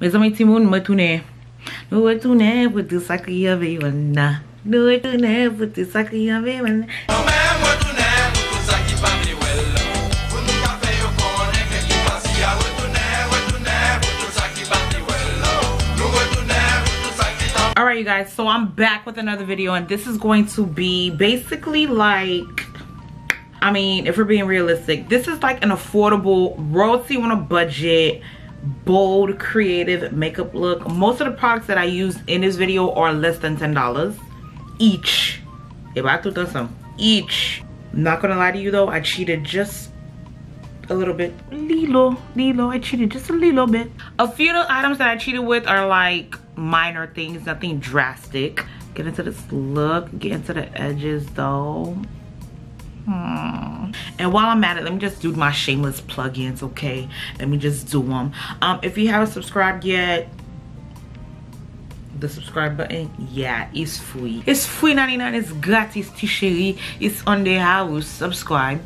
Mes amis Timoun, Retounen. Nous retournons pour tout ça qu'il y avait. Nous retournons pour tout ça qu'il y avait. Alright you guys, so I'm back with another video, and this is going to be basically like, I mean, if we're being realistic, this is like an affordable, royalty on a budget, bold, creative makeup look. Most of the products that I use in this video are less than $10 each. Each. Not gonna lie to you though, I cheated just a little bit. Lilo, I cheated just a little bit. A few of the items that I cheated with are like minor things, nothing drastic. Get into this look, get into the edges though. And while I'm at it, let me just do my shameless plugins, okay? Let me just do them. If you haven't subscribed yet, the subscribe button, yeah, it's free. It's free 99, it's gratis, t-chérie. It's on the house. Subscribe.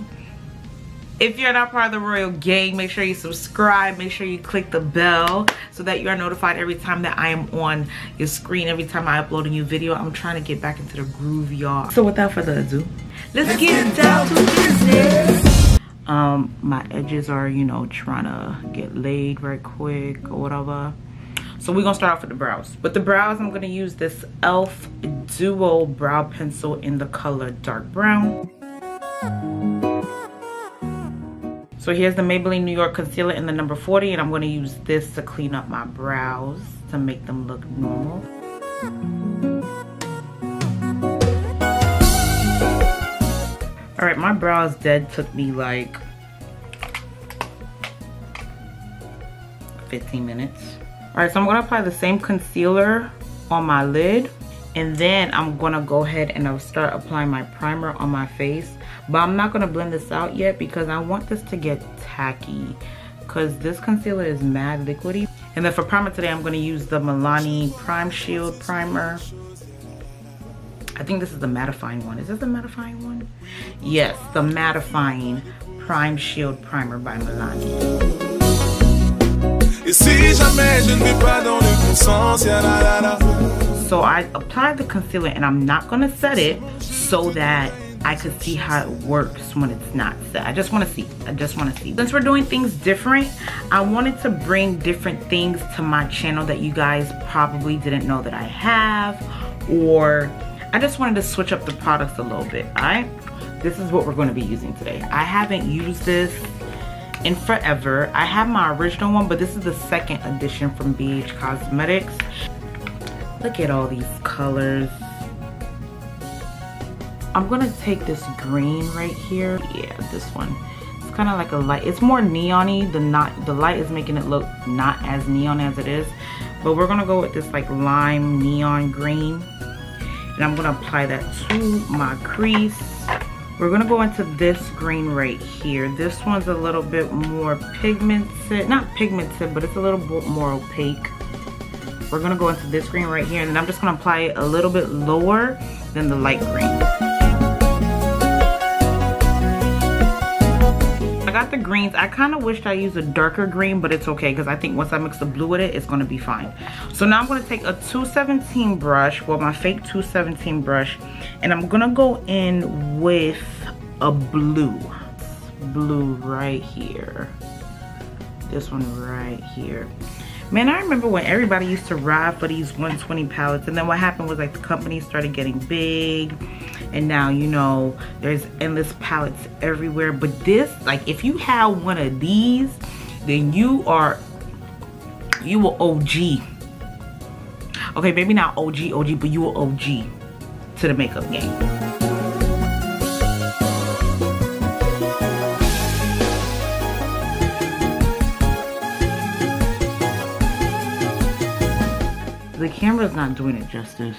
If you're not part of the royal gang, make sure you subscribe. Make sure you click the bell so that you are notified every time that I am on your screen, every time I upload a new video. I'm trying to get back into the groove, y'all. So without further ado, let's get down to business. My edges are, you know, trying to get laid right quick or whatever. So we're gonna start off with the brows. With the brows, I'm gonna use this e.l.f. Duo Brow Pencil in the color Dark Brown. So here's the Maybelline New York Concealer in the number 40, and I'm going to use this to clean up my brows to make them look normal. Alright, my brows dead took me like 15 minutes. Alright, so I'm going to apply the same concealer on my lid, and then I'm going to go ahead and I'll start applying my primer on my face. But I'm not going to blend this out yet because I want this to get tacky, because this concealer is mad liquidy. And then for primer today, I'm going to use the Milani Prime Shield Primer. I think this is the mattifying one. Is this the mattifying one? Yes, the mattifying Prime Shield Primer by Milani. So I applied the concealer and I'm not going to set it so that I could see how it works when it's not set. I just want to see. Since we're doing things different, I wanted to bring different things to my channel that you guys probably didn't know that I have, or I just wanted to switch up the products a little bit. Alright, this is what we're going to be using today. I haven't used this in forever. I have my original one, but this is the second edition from BH Cosmetics. Look at all these colors. I'm gonna take this green right here. Yeah, this one. It's kind of like a light. It's more neon-y. The light is making it look not as neon as it is. But we're gonna go with this like lime neon green. And I'm gonna apply that to my crease. We're gonna go into this green right here. This one's a little bit more pigmented. Not pigmented, but it's a little bit more opaque. We're gonna go into this green right here. And then I'm just gonna apply it a little bit lower than the light green. I got the greens. I kind of wished I used a darker green, but it's okay because I think once I mix the blue with it, it's going to be fine. So now I'm going to take a 217 brush, well, my fake 217 brush, and I'm going to go in with a blue right here. This one right here. Man, I remember when everybody used to ride for these 120 palettes, and then what happened was like the company started getting big, and now, you know, there's endless palettes everywhere. But this, like, if you have one of these, then you will OG. Okay, maybe not OG, but you will OG to the makeup game. The camera's not doing it justice.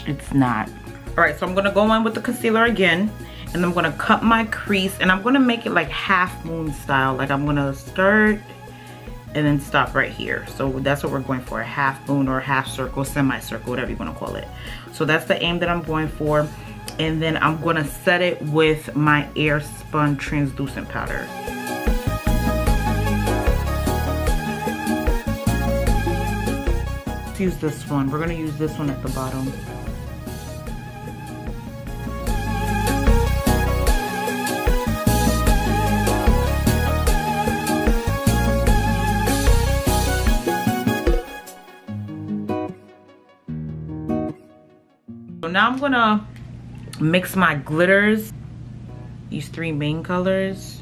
It's not. Alright, so I'm going to go in with the concealer again. And I'm going to cut my crease. And I'm going to make it like half moon style. Like I'm going to start and then stop right here. So that's what we're going for. A half moon or a half circle, semicircle, whatever you want to call it. So that's the aim that I'm going for. And then I'm going to set it with my Airspun translucent powder. let's use this one. We're gonna use this one at the bottom. So now I'm gonna mix my glitters, these three main colors.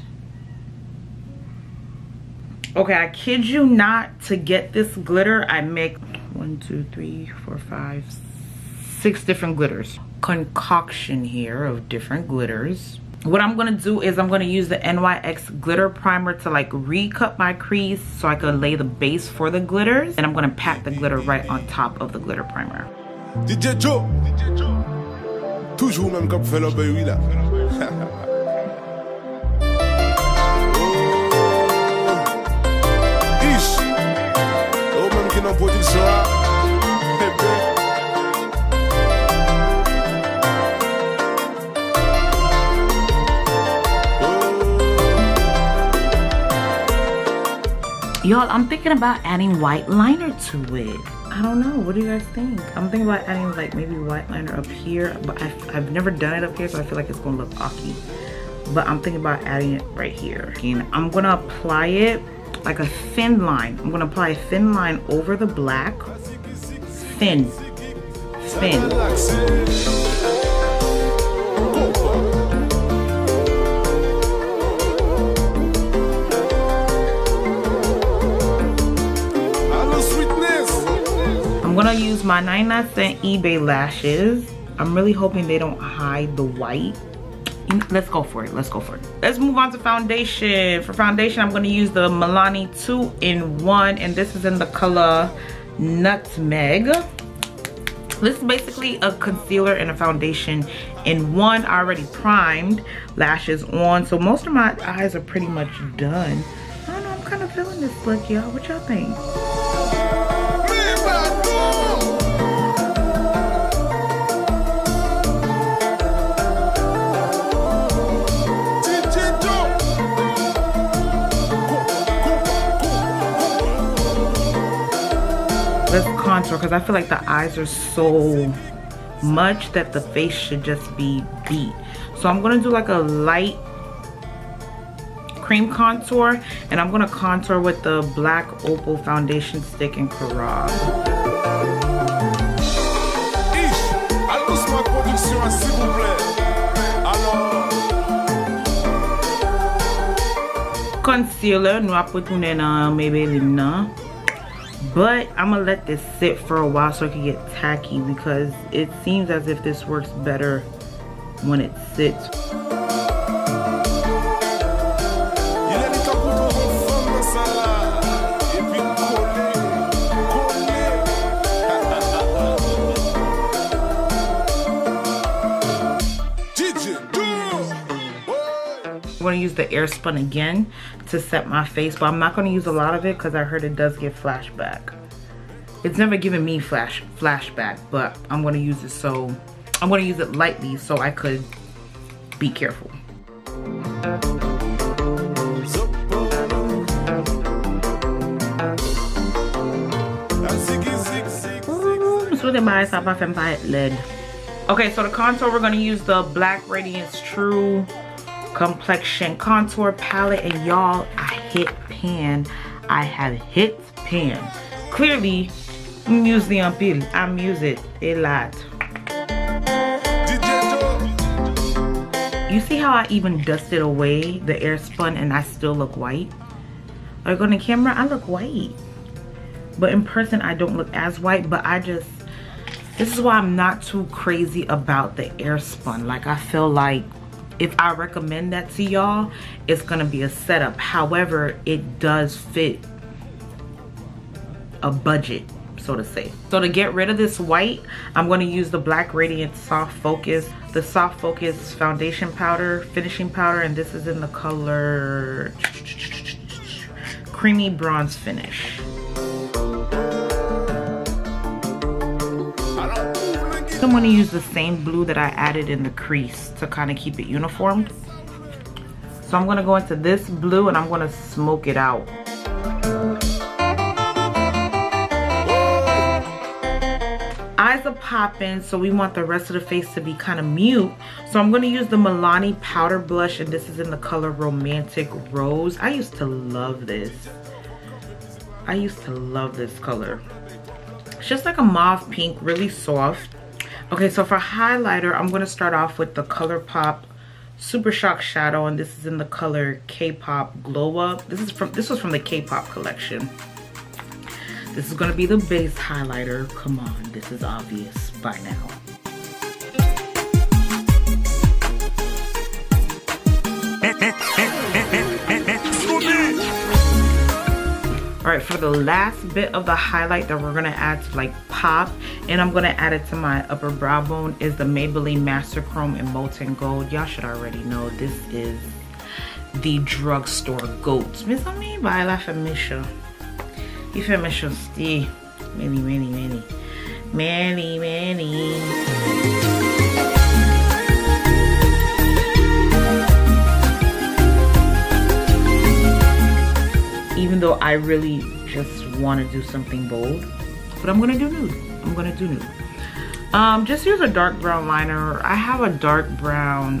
Okay, I kid you not, to get this glitter, I make 1, 2, 3, 4, 5, 6 different glitters. Concoction here of different glitters. What I'm gonna do is I'm gonna use the NYX Glitter Primer to like recut my crease so I can lay the base for the glitters. And I'm gonna pack the glitter right on top of the glitter primer. DJ Joe, toujours même comme fait le baby là. Ish, oh même qui n'en production là. Y'all, I'm thinking about adding white liner to it. I don't know, what do you guys think? I'm thinking about adding like maybe white liner up here, but I've never done it up here, so I feel like it's gonna look awky. But I'm thinking about adding it right here. And I'm gonna apply it like a thin line. I'm gonna apply a thin line over the black. Thin. I'm gonna use my 99-cent eBay lashes. I'm really hoping they don't hide the white. Let's go for it, let's go for it. Let's move on to foundation. For foundation, I'm gonna use the Milani 2-in-1, and this is in the color Nutmeg. This is basically a concealer and a foundation in one. I already primed, lashes on, so most of my eyes are pretty much done. I don't know, I'm kind of feeling this look, y'all. What y'all think? Let's contour, because I feel like the eyes are so much that the face should just be beat. So I'm gonna do like a light cream contour, and I'm gonna contour with the black opal foundation stick in Colourpop. Concealer, nous Retounen Maybelline. But I'm gonna let this sit for a while so it can get tacky, because it seems as if this works better when it sits. I'm gonna use the Airspun again to set my face, but I'm not gonna use a lot of it because I heard it does give flashback. It's never given me flashback, but I'm gonna use it, so I'm gonna use it lightly so I could be careful. Okay, so the contour, we're gonna use the Black Radiance True Complexion Contour Palette, and y'all, I hit pan. I have hit pan. Clearly, I'm using the pile. I'm using a lot. You see how I even dusted away the Airspun and I still look white? Like on the camera, I look white. But in person, I don't look as white, but this is why I'm not too crazy about the Airspun. Like, I feel like if I recommend that to y'all, it's gonna be a setup. However, it does fit a budget, so to say. So to get rid of this white, I'm gonna use the Black Radiance Soft Focus, the Soft Focus Foundation Powder, Finishing Powder, and this is in the color Creamy Bronze Finish. I'm gonna use the same blue that I added in the crease to kind of keep it uniform. So I'm gonna go into this blue and I'm gonna smoke it out. eyes are popping, so we want the rest of the face to be kind of mute. So I'm going to use the Milani powder blush, and this is in the color Romantic Rose. I used to love this. I used to love this color. It's just like a mauve pink, really soft. Okay, so for highlighter, I'm going to start off with the Colourpop Super Shock Shadow, and this is in the color K-Pop Glow Up. This was from the K-Pop collection. This is gonna be the base highlighter. Come on, this is obvious by now. All right, for the last bit of the highlight that we're gonna add to like pop, and I'm gonna add it to my upper brow bone, is the Maybelline Master Chrome in Molten Gold. Y'all should already know this is the Drugstore GOAT. Miss me by la famisha. If I miss your stay, many. Even though I really just want to do something bold, but I'm gonna do nude. Just use a dark brown liner. I have a dark brown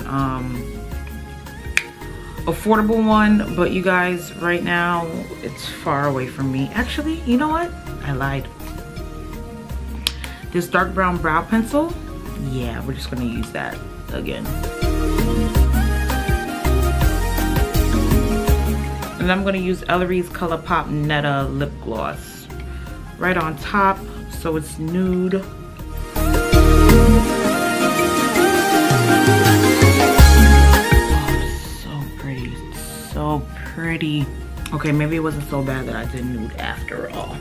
affordable one, but you guys, right now it's far away from me. Actually, you know what? I lied. This dark brown brow pencil, yeah, we're just gonna use that again. And I'm gonna use Ellery's Colourpop Netta lip gloss right on top, so it's nude. So pretty. Okay, maybe it wasn't so bad that I did nude after all.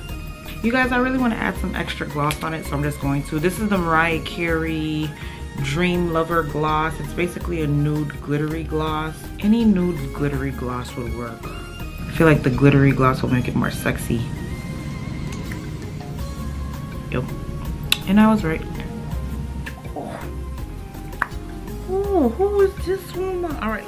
You guys, I really want to add some extra gloss on it, so I'm just going to. This is the Mariah Carey Dream Lover gloss. It's basically a nude glittery gloss. Any nude glittery gloss would work. I feel like the glittery gloss will make it more sexy. Yep. And I was right. Oh, who is this woman? All right.